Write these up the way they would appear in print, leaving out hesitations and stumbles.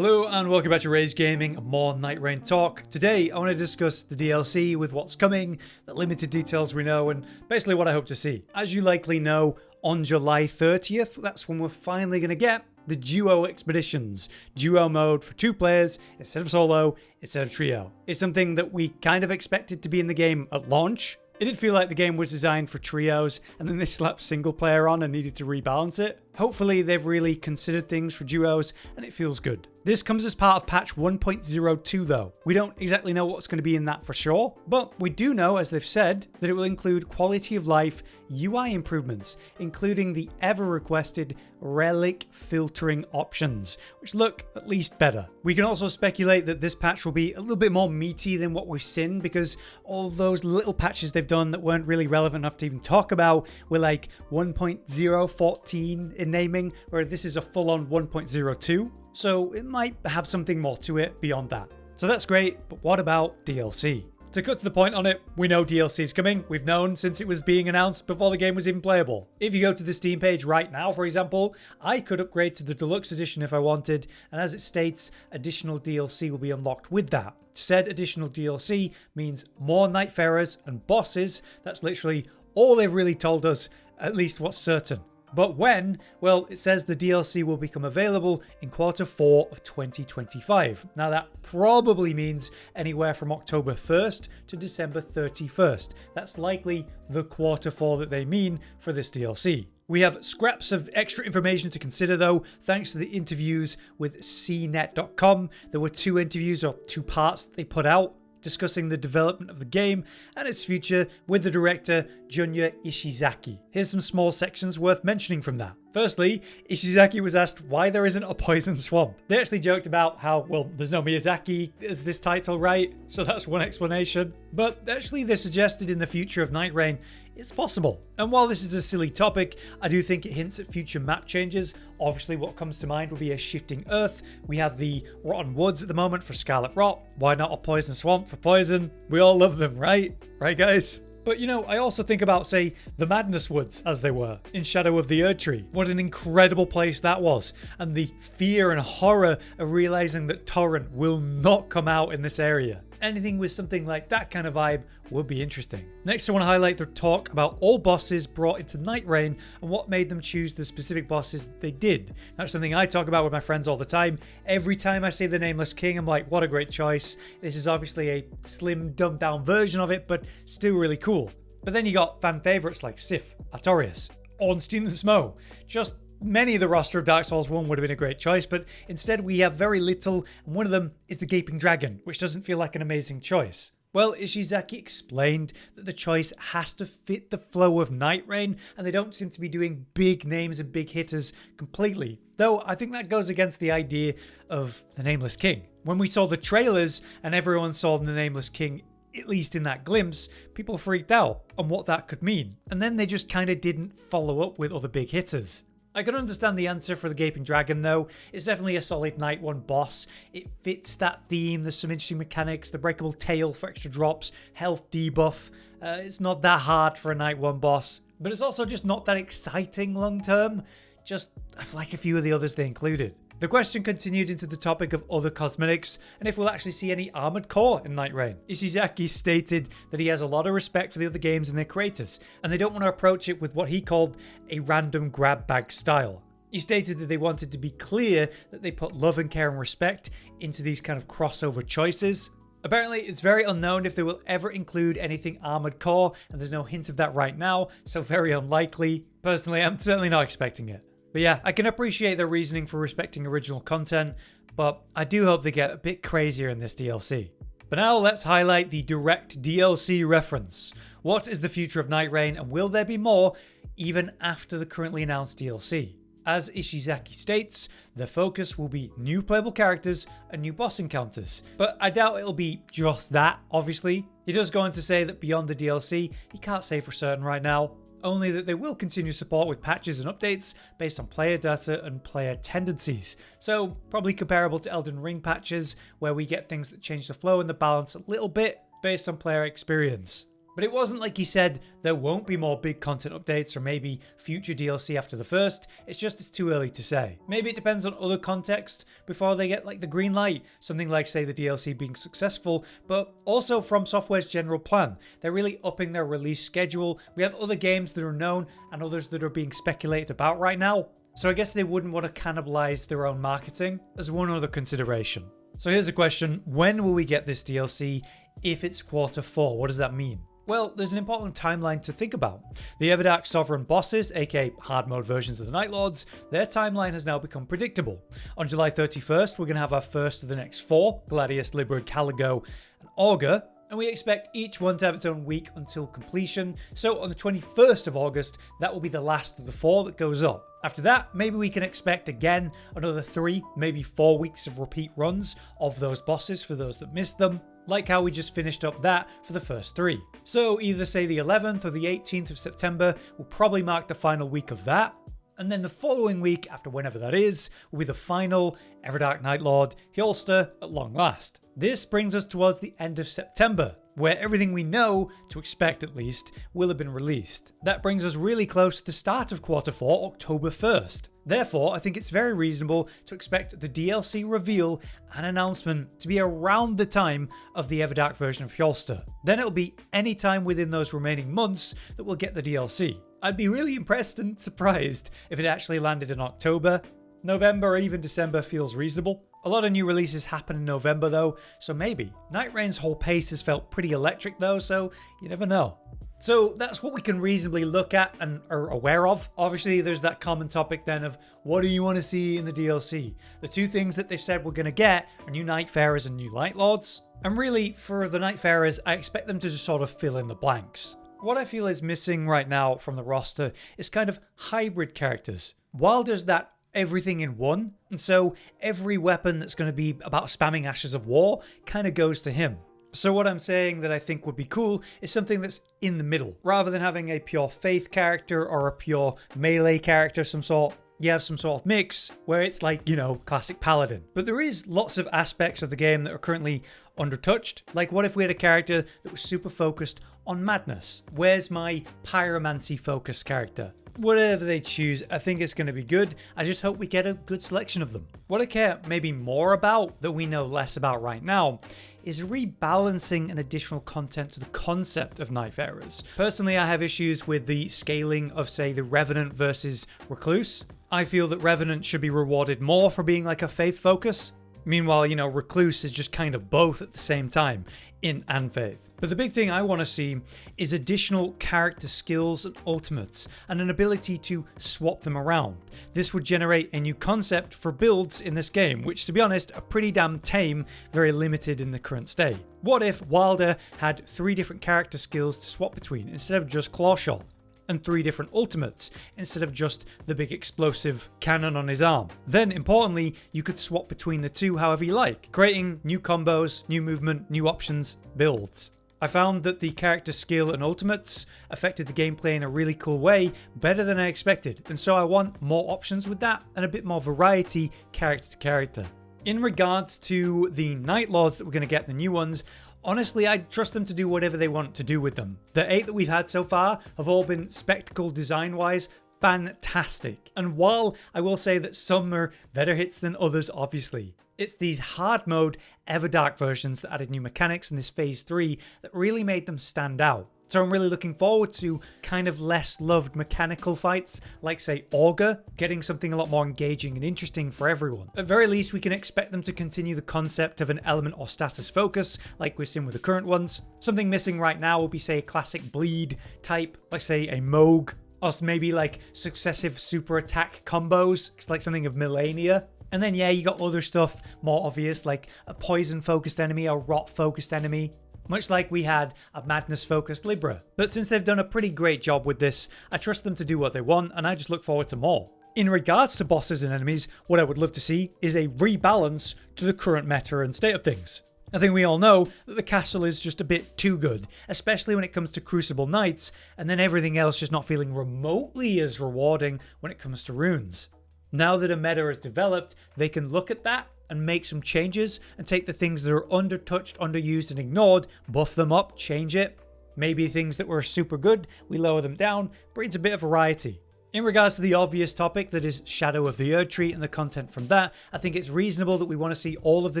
Hello and welcome back to Rage Gaming and more Nightreign talk. Today I want to discuss the DLC with what's coming, the limited details we know, and basically what I hope to see. As you likely know, on July 30th, that's when we're finally going to get the duo expeditions. Duo mode for 2 players instead of solo, instead of trio. It's something that we kind of expected to be in the game at launch. It did feel like the game was designed for trios and then they slapped single player on and needed to rebalance it. Hopefully they've really considered things for duos and it feels good. This comes as part of patch 1.02 though. We don't exactly know what's going to be in that for sure, but we do know, as they've said, that it will include quality of life UI improvements, including the ever requested relic filtering options, which look at least better. We can also speculate that this patch will be a little bit more meaty than what we've seen, because all those little patches they've done that weren't really relevant enough to even talk about were like 1.014 in naming, where this is a full-on 1.02. So it might have something more to it beyond that. So that's great, but what about DLC? To cut to the point on it, we know DLC is coming. We've known since it was being announced before the game was even playable. If you go to the Steam page right now, for example, I could upgrade to the deluxe edition if I wanted, and as it states, additional DLC will be unlocked with that. Said additional DLC means more Nightfarers and bosses. That's literally all they've really told us, at least what's certain. But when? Well, it says the DLC will become available in Q4 of 2025. Now that probably means anywhere from October 1st to December 31st. That's likely the Q4 that they mean for this DLC. We have scraps of extra information to consider though, thanks to the interviews with cnet.com. There were 2 interviews, or 2 parts that they put out, discussing the development of the game and its future with the director Junya Ishizaki. Here's some small sections worth mentioning from that. Firstly, Ishizaki was asked why there isn't a poison swamp. They actually joked about how, well, there's no Miyazaki as this title, right? So that's one explanation. But actually they suggested in the future of Nightreign, it's possible. And while this is a silly topic, I do think it hints at future map changes. Obviously what comes to mind will be a shifting earth. We have the rotten woods at the moment for scarlet rot. Why not a poison swamp for poison? We all love them, right? Right, guys? But you know, I also think about, say, the Madness Woods as they were in Shadow of the Erdtree. What an incredible place that was. And the fear and horror of realizing that Torrent will not come out in this area. Anything with something like that kind of vibe would be interesting. Next, I want to highlight their talk about all bosses brought into Nightreign and what made them choose the specific bosses that they did. That's something I talk about with my friends all the time. Every time I say the Nameless King, I'm like, what a great choice. This is obviously a slim, dumbed down version of it, but still really cool. But then you got fan favorites like Sif, Artorias, Ornstein and Smo. Just many of the roster of Dark Souls 1 would have been a great choice, but instead we have very little, and one of them is the Gaping Dragon, which doesn't feel like an amazing choice. Well, Ishizaki explained that the choice has to fit the flow of Nightreign, and they don't seem to be doing big names and big hitters completely. Though I think that goes against the idea of the Nameless King. When we saw the trailers and everyone saw the Nameless King, at least in that glimpse, people freaked out on what that could mean. And then they just kind of didn't follow up with other big hitters. I can understand the answer for the Gaping Dragon though. It's definitely a solid Night 1 boss. It fits that theme, there's some interesting mechanics, the breakable tail for extra drops, health debuff. It's not that hard for a Night 1 boss, but it's also just not that exciting long term. Just like a few of the others they included. The question continued into the topic of other cosmetics and if we'll actually see any armored core in Nightreign. Ishizaki stated that he has a lot of respect for the other games and their creators, and they don't want to approach it with what he called a random grab bag style. He stated that they wanted to be clear that they put love and care and respect into these kind of crossover choices. Apparently, it's very unknown if they will ever include anything armored core, and there's no hint of that right now, so very unlikely. Personally, I'm certainly not expecting it. But yeah, I can appreciate their reasoning for respecting original content, but I do hope they get a bit crazier in this DLC. But now let's highlight the direct DLC reference. What is the future of Nightreign, and will there be more even after the currently announced DLC? As Ishizaki states, the focus will be new playable characters and new boss encounters. But I doubt it'll be just that, obviously. He does go on to say that beyond the DLC, he can't say for certain right now. Only that they will continue support with patches and updates based on player data and player tendencies. So probably comparable to Elden Ring patches, where we get things that change the flow and the balance a little bit based on player experience. But it wasn't like he said there won't be more big content updates or maybe future DLC after the first. It's just it's too early to say. Maybe it depends on other context before they get like the green light. Something like say the DLC being successful, but also From Software's general plan. They're really upping their release schedule. We have other games that are known and others that are being speculated about right now. So I guess they wouldn't want to cannibalize their own marketing as one other consideration. So here's a question. When will we get this DLC if it's Q4? What does that mean? Well, there's an important timeline to think about. The Everdark Sovereign bosses, aka hard mode versions of the Night Lords, their timeline has now become predictable. On July 31st, we're going to have our first of the next 4, Gladius, Libra, Caligo, and Augur, and we expect each one to have its own week until completion. So on the 21st of August, that will be the last of the 4 that goes up. After that, maybe we can expect again another 3, maybe 4 weeks of repeat runs of those bosses for those that missed them, like how we just finished up that for the first 3. So either say the 11th or the 18th of September will probably mark the final week of that, and then the following week, after whenever that is, will be the final Everdark Night Lord Hjolster at long last. This brings us towards the end of September, where everything we know, to expect at least, will have been released. That brings us really close to the start of Q4, October 1st. Therefore, I think it's very reasonable to expect the DLC reveal and announcement to be around the time of the Everdark version of Hjolster. Then it'll be any time within those remaining months that we'll get the DLC. I'd be really impressed and surprised if it actually landed in October. November or even December feels reasonable. A lot of new releases happen in November though, so maybe. Nightraign's whole pace has felt pretty electric though, so you never know. So that's what we can reasonably look at and are aware of. Obviously there's that common topic then of what do you want to see in the DLC? The 2 things that they've said we're going to get are new Nightfarers and new Night Lords. And really for the Nightfarers, I expect them to just sort of fill in the blanks. What I feel is missing right now from the roster is kind of hybrid characters. Wilder's that everything in one, and so every weapon that's going to be about spamming Ashes of War kind of goes to him. So what I'm saying that I think would be cool is something that's in the middle. Rather than having a pure Faith character or a pure melee character of some sort, you have some sort of mix where it's like, you know, classic Paladin. But there is lots of aspects of the game that are currently undertouched. Like what if we had a character that was super focused on madness? Where's my pyromancy focused character? Whatever they choose, I think it's going to be good. I just hope we get a good selection of them. What I care maybe more about that we know less about right now is rebalancing and additional content to the concept of Nightfarers. Personally, I have issues with the scaling of, say, the Revenant versus Recluse. I feel that Revenant should be rewarded more for being like a faith focus. Meanwhile, you know, Recluse is just kind of both at the same time, in and faith. But the big thing I want to see is additional character skills and ultimates, and an ability to swap them around. This would generate a new concept for builds in this game, which to be honest are pretty damn tame, very limited in the current state. What if Wilder had 3 different character skills to swap between instead of just Clawshot? And 3 different ultimates instead of just the big explosive cannon on his arm. Then importantly, you could swap between the 2 however you like, creating new combos, new movement, new options, builds. I found that the character skill and ultimates affected the gameplay in a really cool way, better than I expected, and so I want more options with that and a bit more variety character to character. In regards to the Night Lords that we're going to get, the new ones, honestly, I'd trust them to do whatever they want to do with them. The 8 that we've had so far have all been spectacle design-wise fantastic. And while I will say that some are better hits than others, obviously, it's these hard mode Everdark versions that added new mechanics in this phase 3 that really made them stand out. So I'm really looking forward to kind of less loved mechanical fights, like say Augur, getting something a lot more engaging and interesting for everyone. At very least, we can expect them to continue the concept of an element or status focus, like we're seeing with the current ones. Something missing right now will be say a classic bleed type, like say a Moog, or maybe like successive super attack combos, like something of Millennia. And then yeah, you got other stuff more obvious, like a poison focused enemy or rot focused enemy. Much like we had a madness-focused Libra. But since they've done a pretty great job with this, I trust them to do what they want, and I just look forward to more. In regards to bosses and enemies, what I would love to see is a rebalance to the current meta and state of things. I think we all know that the castle is just a bit too good, especially when it comes to Crucible Knights, and then everything else just not feeling remotely as rewarding when it comes to runes. Now that a meta is developed, they can look at that and make some changes and take the things that are undertouched, underused and ignored, buff them up, change it. Maybe things that were super good, we lower them down, breeds a bit of variety. In regards to the obvious topic that is Shadow of the Erdtree and the content from that, I think it's reasonable that we want to see all of the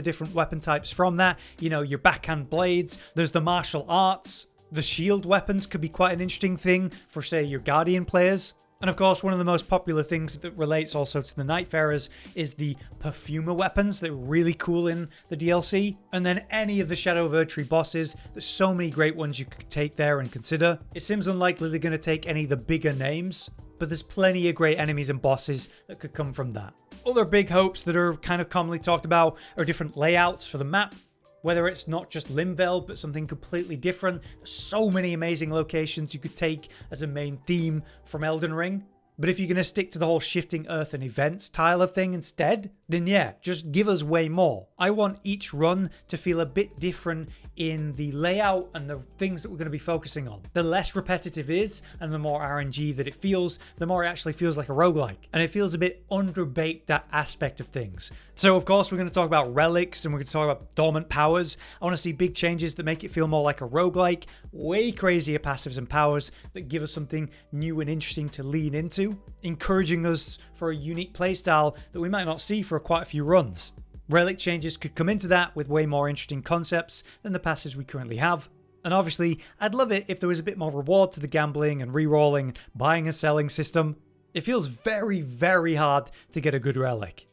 different weapon types from that. You know, your backhand blades, there's the martial arts, the shield weapons could be quite an interesting thing for, say, your Guardian players. And of course, one of the most popular things that relates also to the Nightfarers is the perfumer weapons that are really cool in the DLC. And then any of the Shadow of Erdtree bosses, there's so many great ones you could take there and consider. It seems unlikely they're going to take any of the bigger names, but there's plenty of great enemies and bosses that could come from that. Other big hopes that are kind of commonly talked about are different layouts for the map. Whether it's not just Limveld, but something completely different. There's so many amazing locations you could take as a main theme from Elden Ring. But if you're going to stick to the whole shifting earth and events style of thing instead, then yeah, just give us way more. I want each run to feel a bit different in the layout and the things that we're going to be focusing on. The less repetitive it is and the more RNG that it feels, the more it actually feels like a roguelike. And it feels a bit underbaked, that aspect of things. So of course we're going to talk about relics and we're going to talk about dormant powers. I want to see big changes that make it feel more like a roguelike, way crazier passives and powers that give us something new and interesting to lean into, encouraging us for a unique playstyle that we might not see for quite a few runs. Relic changes could come into that with way more interesting concepts than the passives we currently have. And obviously, I'd love it if there was a bit more reward to the gambling and re-rolling, buying and selling system. It feels very, very hard to get a good relic.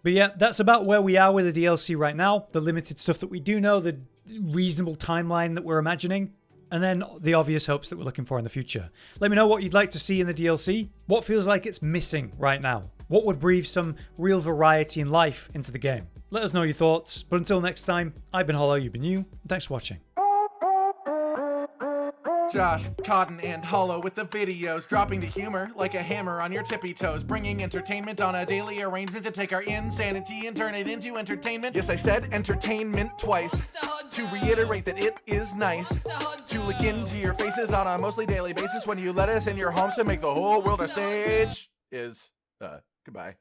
But yeah, that's about where we are with the DLC right now. The limited stuff that we do know, the reasonable timeline that we're imagining, and then the obvious hopes that we're looking for in the future. Let me know what you'd like to see in the DLC. What feels like it's missing right now? What would breathe some real variety and life into the game? Let us know your thoughts. But until next time, I've been Hollow, you've been you. Thanks for watching. Josh, Cotton, and Hollow with the videos, dropping the humor like a hammer on your tippy toes, bringing entertainment on a daily arrangement to take our insanity and turn it into entertainment. Yes, I said entertainment twice, to reiterate that it is nice to look into your faces on a mostly daily basis when you let us in your homes to make the whole world a stage. Goodbye.